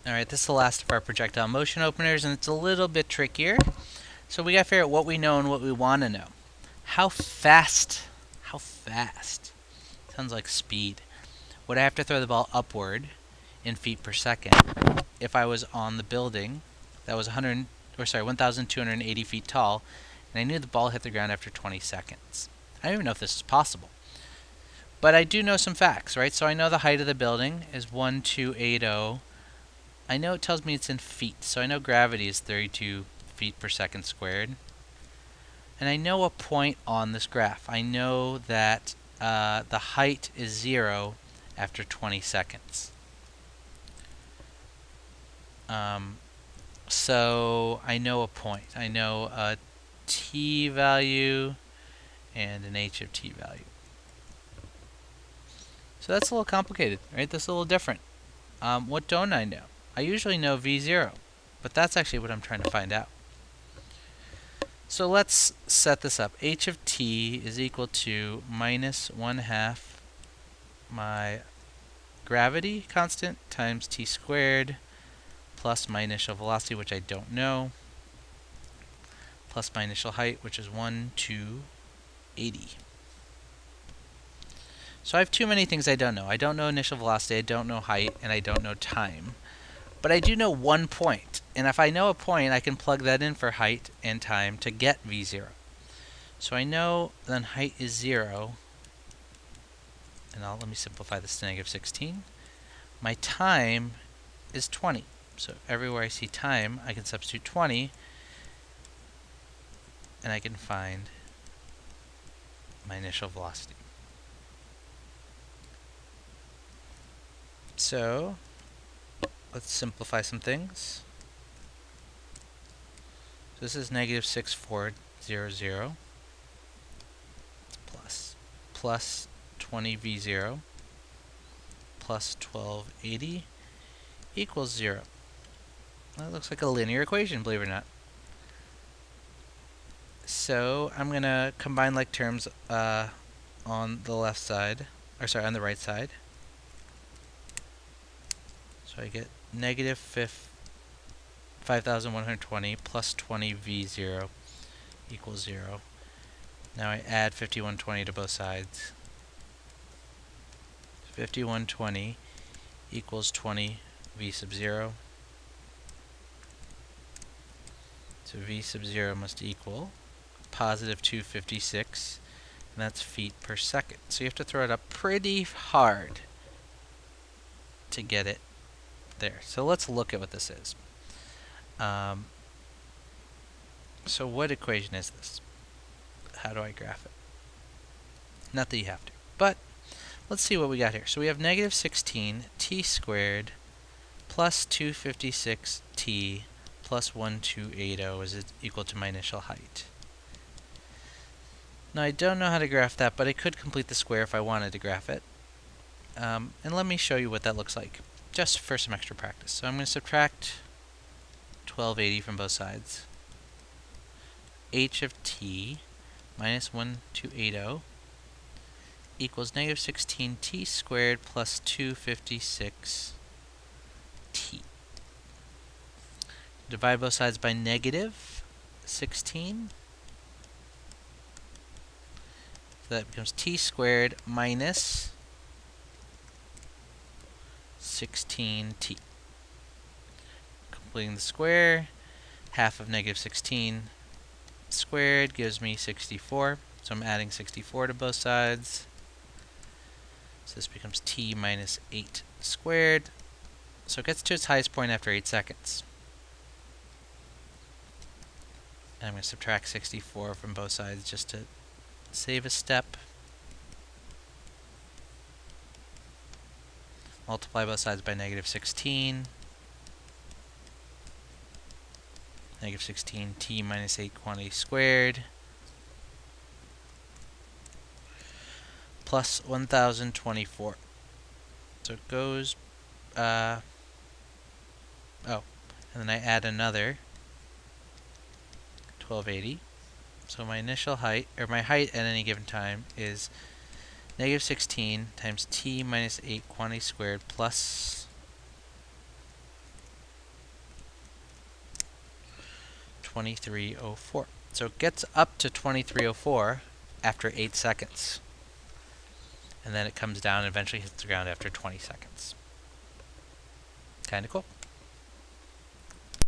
Alright, this is the last of our projectile motion openers, and it's a little bit trickier. So we gotta figure out what we know and what we want to know. How fast sounds like speed, would I have to throw the ball upward in feet per second if I was on the building that was 1,280 feet tall, and I knew the ball hit the ground after 20 seconds? I don't even know if this is possible. But I do know some facts, right? So I know the height of the building is 1,280. I know it tells me it's in feet, so I know gravity is 32 feet per second squared. And I know a point on this graph. I know that the height is 0 after 20 seconds. So I know a point. I know a t value and an h of t value. So that's a little complicated, right? That's a little different. What don't I know? I usually know v0, but that's actually what I'm trying to find out. So let's set this up. H of t is equal to minus 1/2 my gravity constant times t squared plus my initial velocity, which I don't know, plus my initial height, which is 1,280. So I have too many things I don't know. I don't know initial velocity, I don't know height, and I don't know time. But I do know one point, and if I know a point, I can plug that in for height and time to get v0. So I know then height is 0, and let me simplify this to negative 16. My time is 20. So everywhere I see time, I can substitute 20, and I can find my initial velocity. So let's simplify some things. So this is negative 6,400 plus 20v0 plus 1280 equals 0. That looks like a linear equation, believe it or not. So I'm going to combine like terms on the left side, or sorry, on the right side. So I get negative 5,120 plus 20v0 equals 0. Now I add 5,120 to both sides. 5,120 equals 20 v sub 0. So v sub 0 must equal positive 256, and that's feet per second. So you have to throw it up pretty hard to get it there. So let's look at what this is. So what equation is this? How do I graph it? Not that you have to, but let's see what we got here. So we have negative 16 t squared plus 256 t plus 1,280 is equal to my initial height. Now I don't know how to graph that, but I could complete the square if I wanted to graph it. And let me show you what that looks like, just for some extra practice. So I'm going to subtract 1280 from both sides. H of t minus 1,280 equals negative 16 t squared plus 256 t. Divide both sides by negative 16. So that becomes t squared minus 16t. Completing the square, half of negative 16 squared gives me 64. So I'm adding 64 to both sides. So this becomes t minus 8 squared. So it gets to its highest point after 8 seconds. And I'm going to subtract 64 from both sides just to save a step. Multiply both sides by negative 16. Negative 16 t minus 8 quantity squared plus 1,024. So it goes, and then I add another 1280. So my initial height, or my height at any given time, is negative 16 times t minus 8 quantity squared plus 2304. So it gets up to 2304 after 8 seconds. And then it comes down and eventually hits the ground after 20 seconds. Kinda cool.